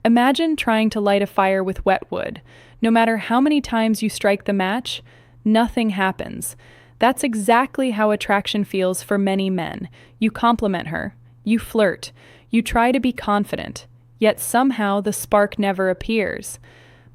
Imagine trying to light a fire with wet wood. No matter how many times you strike the match, nothing happens. That's exactly how attraction feels for many men. You compliment her, you flirt, you try to be confident, yet somehow the spark never appears.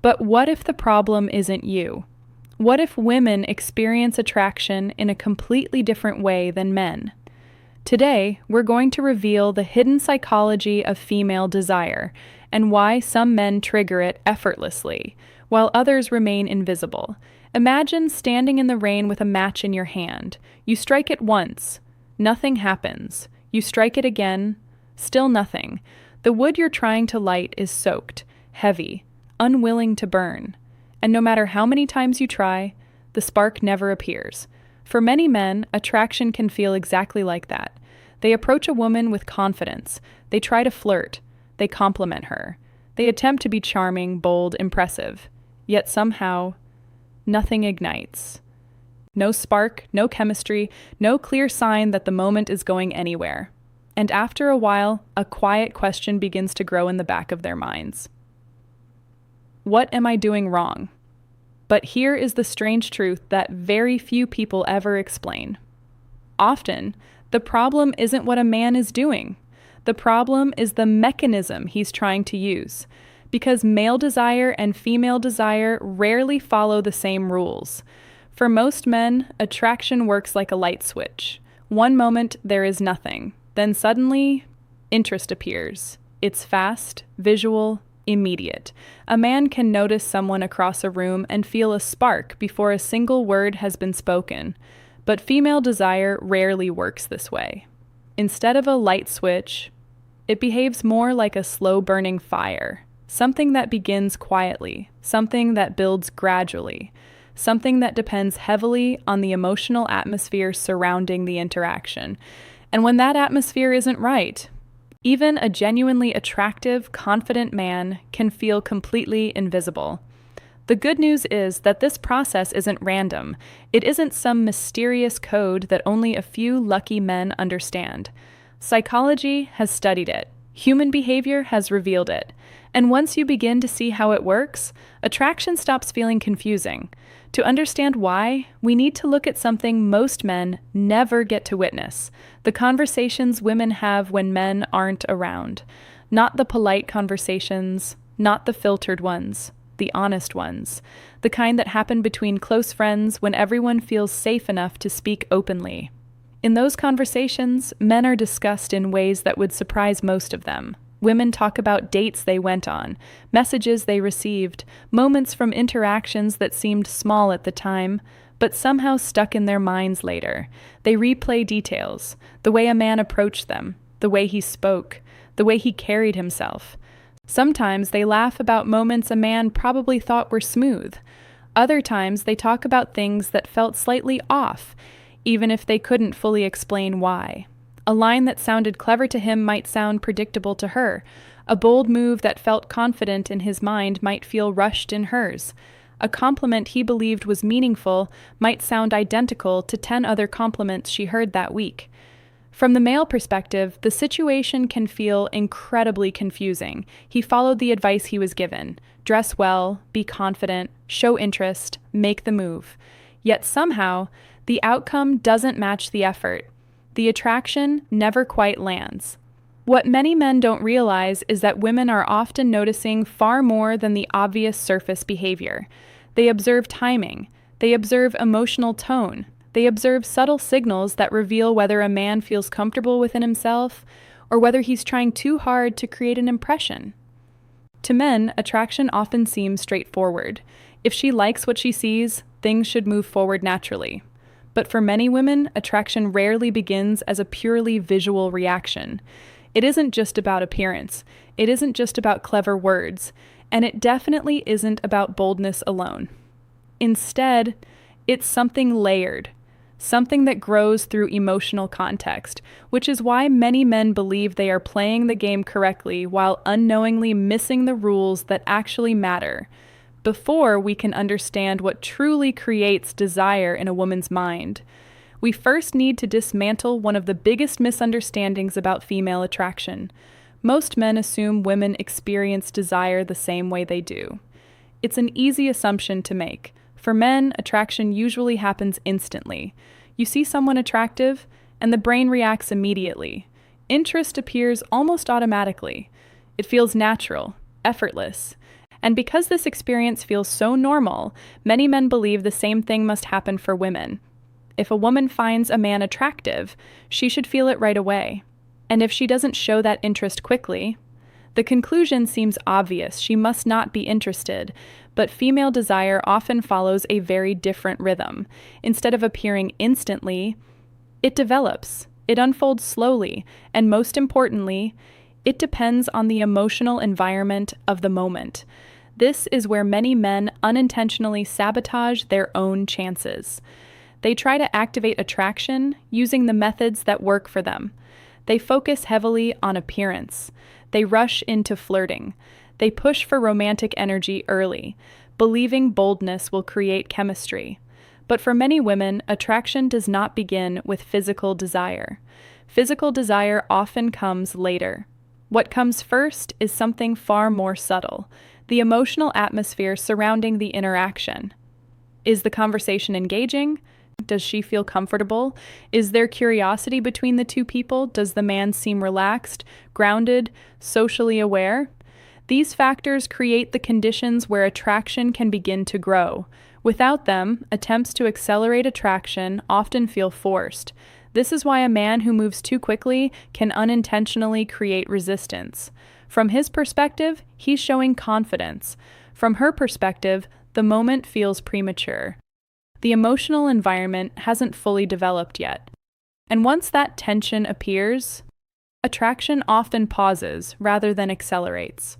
But what if the problem isn't you? What if women experience attraction in a completely different way than men? Today, we're going to reveal the hidden psychology of female desire and why some men trigger it effortlessly, while others remain invisible. Imagine standing in the rain with a match in your hand. You strike it once, nothing happens. You strike it again, still nothing. The wood you're trying to light is soaked, heavy, unwilling to burn. And no matter how many times you try, the spark never appears. For many men, attraction can feel exactly like that. They approach a woman with confidence. They try to flirt. They compliment her. They attempt to be charming, bold, impressive. Yet somehow, nothing ignites. No spark, no chemistry, no clear sign that the moment is going anywhere. And after a while, a quiet question begins to grow in the back of their minds. What am I doing wrong? But here is the strange truth that very few people ever explain. Often, the problem isn't what a man is doing. The problem is the mechanism he's trying to use. Because male desire and female desire rarely follow the same rules. For most men, attraction works like a light switch. One moment, there is nothing. Then suddenly, interest appears. It's fast, visual, immediate. A man can notice someone across a room and feel a spark before a single word has been spoken. But female desire rarely works this way. Instead of a light switch, it behaves more like a slow-burning fire. Something that begins quietly, something that builds gradually, something that depends heavily on the emotional atmosphere surrounding the interaction. And when that atmosphere isn't right, even a genuinely attractive, confident man can feel completely invisible. The good news is that this process isn't random. It isn't some mysterious code that only a few lucky men understand. Psychology has studied it. Human behavior has revealed it. And once you begin to see how it works, attraction stops feeling confusing. To understand why, we need to look at something most men never get to witness: the conversations women have when men aren't around. Not the polite conversations, not the filtered ones, the honest ones. The kind that happen between close friends when everyone feels safe enough to speak openly. In those conversations, men are discussed in ways that would surprise most of them. Women talk about dates they went on, messages they received, moments from interactions that seemed small at the time, but somehow stuck in their minds later. They replay details, the way a man approached them, the way he spoke, the way he carried himself. Sometimes they laugh about moments a man probably thought were smooth. Other times they talk about things that felt slightly off, even if they couldn't fully explain why. A line that sounded clever to him might sound predictable to her. A bold move that felt confident in his mind might feel rushed in hers. A compliment he believed was meaningful might sound identical to 10 other compliments she heard that week. From the male perspective, the situation can feel incredibly confusing. He followed the advice he was given: dress well, be confident, show interest, make the move. Yet somehow, the outcome doesn't match the effort. The attraction never quite lands. What many men don't realize is that women are often noticing far more than the obvious surface behavior. They observe timing. They observe emotional tone. They observe subtle signals that reveal whether a man feels comfortable within himself or whether he's trying too hard to create an impression. To men, attraction often seems straightforward. If she likes what she sees, things should move forward naturally. But for many women, attraction rarely begins as a purely visual reaction. It isn't just about appearance. It isn't just about clever words. And it definitely isn't about boldness alone. Instead, it's something layered, something that grows through emotional context, which is why many men believe they are playing the game correctly while unknowingly missing the rules that actually matter. Before we can understand what truly creates desire in a woman's mind, we first need to dismantle one of the biggest misunderstandings about female attraction. Most men assume women experience desire the same way they do. It's an easy assumption to make. For men, attraction usually happens instantly. You see someone attractive, and the brain reacts immediately. Interest appears almost automatically. It feels natural, effortless. And because this experience feels so normal, many men believe the same thing must happen for women. If a woman finds a man attractive, she should feel it right away. And if she doesn't show that interest quickly, the conclusion seems obvious: she must not be interested. But female desire often follows a very different rhythm. Instead of appearing instantly, it develops, it unfolds slowly, and most importantly, it depends on the emotional environment of the moment. This is where many men unintentionally sabotage their own chances. They try to activate attraction using the methods that work for them. They focus heavily on appearance. They rush into flirting. They push for romantic energy early, believing boldness will create chemistry. But for many women, attraction does not begin with physical desire. Physical desire often comes later. What comes first is something far more subtle: the emotional atmosphere surrounding the interaction. Is the conversation engaging? Does she feel comfortable? Is there curiosity between the two people? Does the man seem relaxed, grounded, socially aware? These factors create the conditions where attraction can begin to grow. Without them, attempts to accelerate attraction often feel forced. This is why a man who moves too quickly can unintentionally create resistance. From his perspective, he's showing confidence. From her perspective, the moment feels premature. The emotional environment hasn't fully developed yet. And once that tension appears, attraction often pauses rather than accelerates.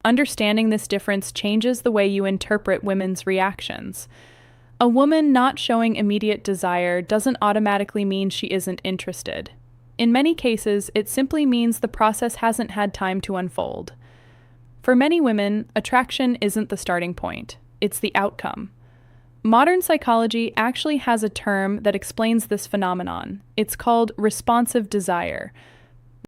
Understanding this difference changes the way you interpret women's reactions. A woman not showing immediate desire doesn't automatically mean she isn't interested. In many cases, it simply means the process hasn't had time to unfold. For many women, attraction isn't the starting point, it's the outcome. Modern psychology actually has a term that explains this phenomenon. It's called responsive desire.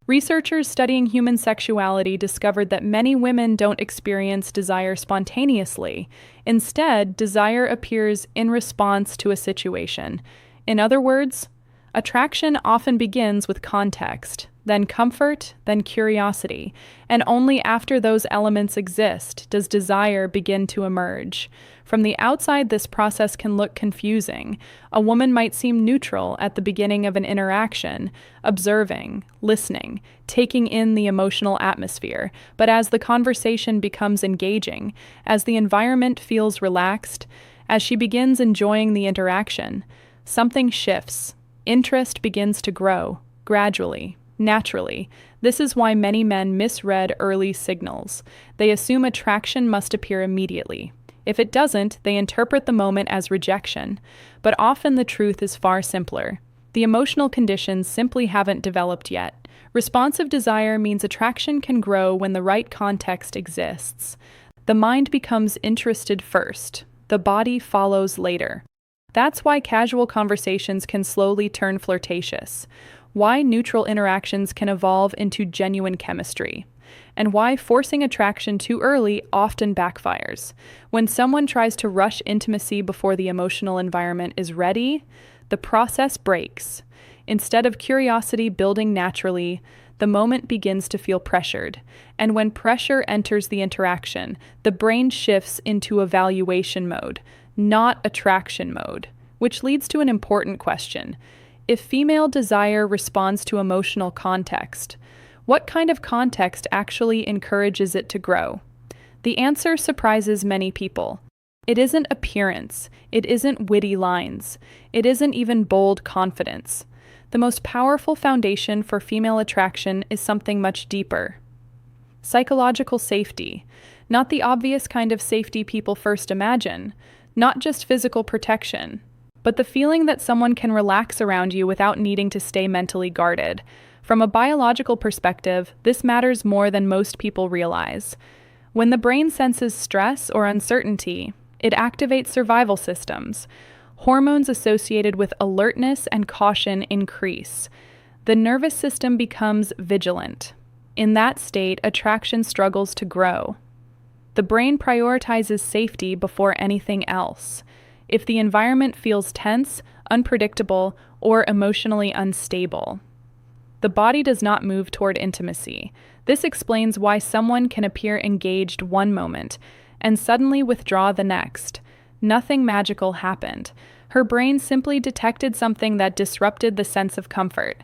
Researchers studying human sexuality discovered that many women don't experience desire spontaneously. Instead, desire appears in response to a situation. In other words, attraction often begins with context, then comfort, then curiosity, and only after those elements exist does desire begin to emerge. From the outside, this process can look confusing. A woman might seem neutral at the beginning of an interaction, observing, listening, taking in the emotional atmosphere. But as the conversation becomes engaging, as the environment feels relaxed, as she begins enjoying the interaction, something shifts. Interest begins to grow, gradually, naturally. This is why many men misread early signals. They assume attraction must appear immediately. If it doesn't, they interpret the moment as rejection. But often the truth is far simpler. The emotional conditions simply haven't developed yet. Responsive desire means attraction can grow when the right context exists. The mind becomes interested first. The body follows later. That's why casual conversations can slowly turn flirtatious, why neutral interactions can evolve into genuine chemistry, and why forcing attraction too early often backfires. When someone tries to rush intimacy before the emotional environment is ready, the process breaks. Instead of curiosity building naturally, the moment begins to feel pressured. And when pressure enters the interaction, the brain shifts into evaluation mode, not attraction mode, which leads to an important question. If female desire responds to emotional context, what kind of context actually encourages it to grow? The answer surprises many people. It isn't appearance. It isn't witty lines. It isn't even bold confidence. The most powerful foundation for female attraction is something much deeper. Psychological safety. Not the obvious kind of safety people first imagine. Not just physical protection, but the feeling that someone can relax around you without needing to stay mentally guarded. From a biological perspective, this matters more than most people realize. When the brain senses stress or uncertainty, it activates survival systems. Hormones associated with alertness and caution increase. The nervous system becomes vigilant. In that state, attraction struggles to grow. The brain prioritizes safety before anything else. If the environment feels tense, unpredictable, or emotionally unstable, the body does not move toward intimacy. This explains why someone can appear engaged one moment and suddenly withdraw the next. Nothing magical happened. Her brain simply detected something that disrupted the sense of comfort.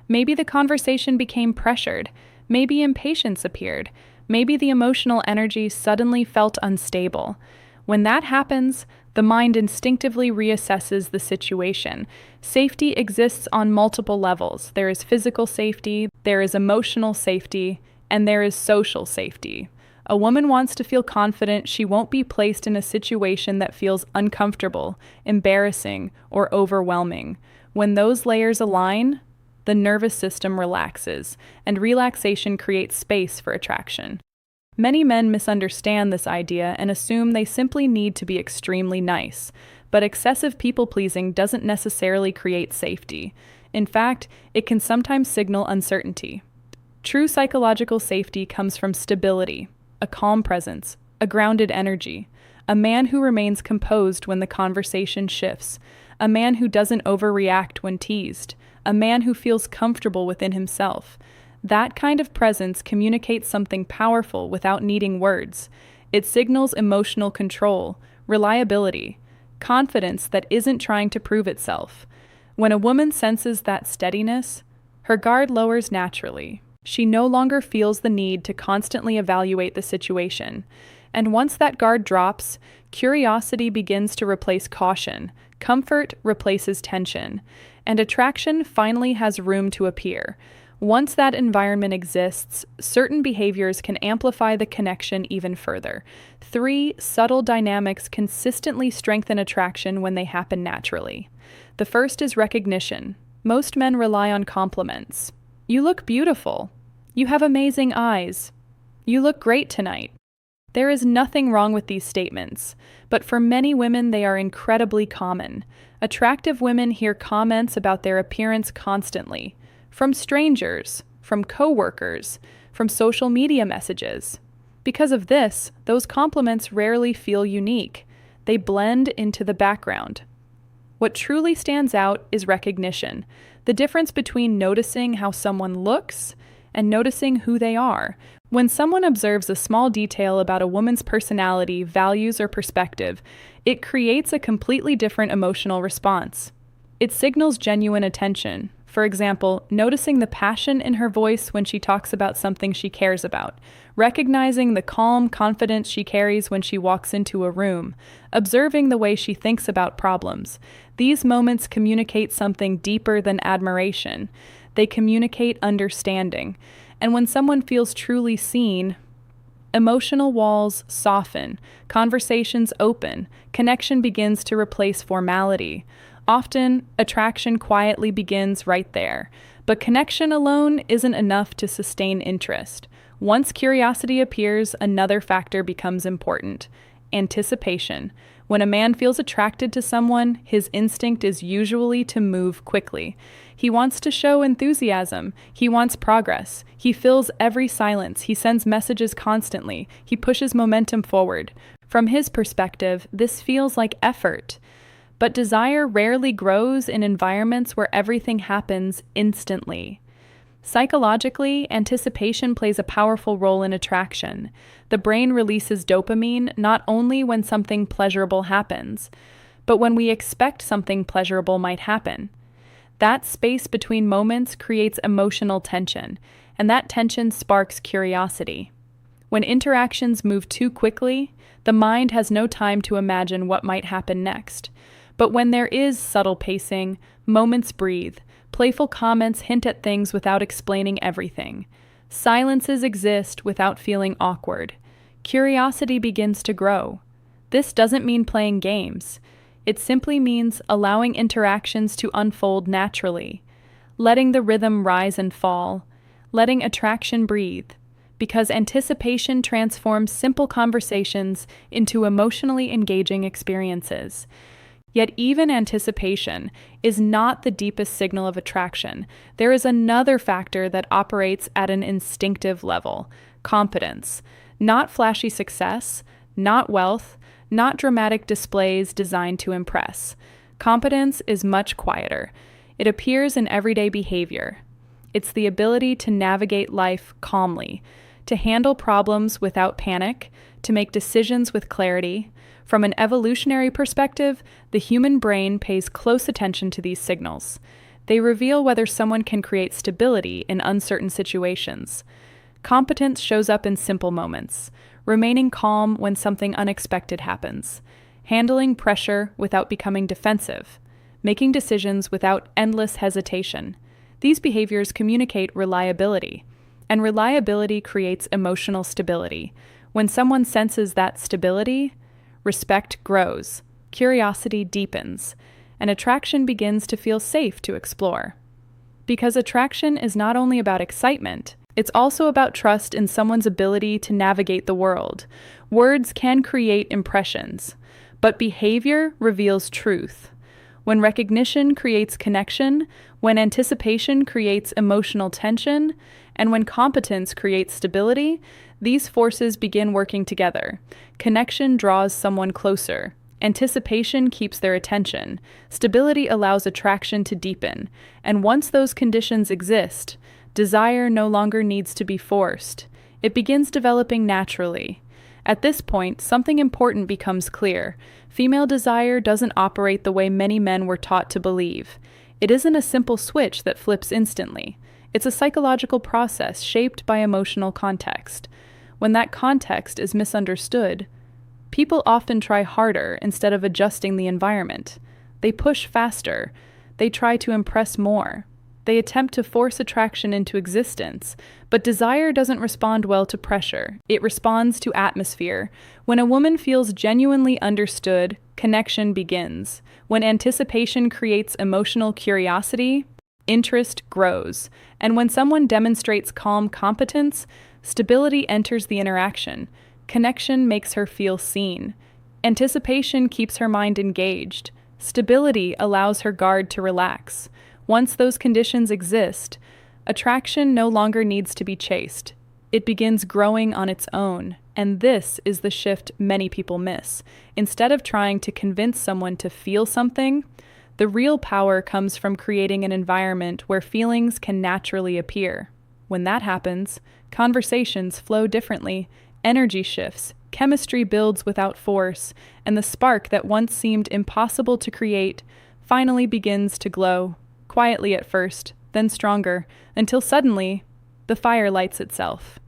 Maybe the conversation became pressured. Maybe impatience appeared. Maybe the emotional energy suddenly felt unstable. When that happens, the mind instinctively reassesses the situation. Safety exists on multiple levels. There is physical safety, there is emotional safety, and there is social safety. A woman wants to feel confident she won't be placed in a situation that feels uncomfortable, embarrassing, or overwhelming. When those layers align, the nervous system relaxes, and relaxation creates space for attraction. Many men misunderstand this idea and assume they simply need to be extremely nice, but excessive people-pleasing doesn't necessarily create safety. In fact, it can sometimes signal uncertainty. True psychological safety comes from stability, a calm presence, a grounded energy, a man who remains composed when the conversation shifts, a man who doesn't overreact when teased, a man who feels comfortable within himself. That kind of presence communicates something powerful without needing words. It signals emotional control, reliability, confidence that isn't trying to prove itself. When a woman senses that steadiness, her guard lowers naturally. She no longer feels the need to constantly evaluate the situation. And once that guard drops, curiosity begins to replace caution, comfort replaces tension, and attraction finally has room to appear. Once that environment exists, certain behaviors can amplify the connection even further. 3 subtle dynamics consistently strengthen attraction when they happen naturally. The first is recognition. Most men rely on compliments. You look beautiful. You have amazing eyes. You look great tonight. There is nothing wrong with these statements, but for many women they are incredibly common. Attractive women hear comments about their appearance constantly. From strangers, from coworkers, from social media messages. Because of this, those compliments rarely feel unique. They blend into the background. What truly stands out is recognition, the difference between noticing how someone looks and noticing who they are. When someone observes a small detail about a woman's personality, values, or perspective, it creates a completely different emotional response. It signals genuine attention. For example, noticing the passion in her voice when she talks about something she cares about, recognizing the calm confidence she carries when she walks into a room, observing the way she thinks about problems. These moments communicate something deeper than admiration. They communicate understanding. And when someone feels truly seen, emotional walls soften, conversations open, connection begins to replace formality. Often, attraction quietly begins right there, but connection alone isn't enough to sustain interest. Once curiosity appears, another factor becomes important: anticipation. When a man feels attracted to someone, his instinct is usually to move quickly. He wants to show enthusiasm. He wants progress. He fills every silence. He sends messages constantly. He pushes momentum forward. From his perspective, this feels like effort. But desire rarely grows in environments where everything happens instantly. Psychologically, anticipation plays a powerful role in attraction. The brain releases dopamine not only when something pleasurable happens, but when we expect something pleasurable might happen. That space between moments creates emotional tension, and that tension sparks curiosity. When interactions move too quickly, the mind has no time to imagine what might happen next. But when there is subtle pacing, moments breathe. Playful comments hint at things without explaining everything. Silences exist without feeling awkward. Curiosity begins to grow. This doesn't mean playing games. It simply means allowing interactions to unfold naturally, letting the rhythm rise and fall, letting attraction breathe, because anticipation transforms simple conversations into emotionally engaging experiences. Yet even anticipation is not the deepest signal of attraction. There is another factor that operates at an instinctive level: competence. Not flashy success, not wealth, not dramatic displays designed to impress. Competence is much quieter. It appears in everyday behavior. It's the ability to navigate life calmly, to handle problems without panic, to make decisions with clarity. From an evolutionary perspective, the human brain pays close attention to these signals. They reveal whether someone can create stability in uncertain situations. Competence shows up in simple moments: remaining calm when something unexpected happens, handling pressure without becoming defensive, making decisions without endless hesitation. These behaviors communicate reliability, and reliability creates emotional stability. When someone senses that stability, respect grows, curiosity deepens, and attraction begins to feel safe to explore. Because attraction is not only about excitement, it's also about trust in someone's ability to navigate the world. Words can create impressions, but behavior reveals truth. When recognition creates connection, when anticipation creates emotional tension, and when competence creates stability, these forces begin working together. Connection draws someone closer. Anticipation keeps their attention. Stability allows attraction to deepen. And once those conditions exist, desire no longer needs to be forced. It begins developing naturally. At this point, something important becomes clear. Female desire doesn't operate the way many men were taught to believe. It isn't a simple switch that flips instantly. It's a psychological process shaped by emotional context. When that context is misunderstood, people often try harder instead of adjusting the environment. They push faster. They try to impress more. They attempt to force attraction into existence, but desire doesn't respond well to pressure. It responds to atmosphere. When a woman feels genuinely understood, connection begins. When anticipation creates emotional curiosity, interest grows. And when someone demonstrates calm competence, stability enters the interaction. Connection makes her feel seen. Anticipation keeps her mind engaged. Stability allows her guard to relax. Once those conditions exist, attraction no longer needs to be chased. It begins growing on its own, and this is the shift many people miss. Instead of trying to convince someone to feel something, the real power comes from creating an environment where feelings can naturally appear. When that happens, conversations flow differently, energy shifts, chemistry builds without force, and the spark that once seemed impossible to create finally begins to glow. Quietly at first, then stronger, until suddenly, the fire lights itself.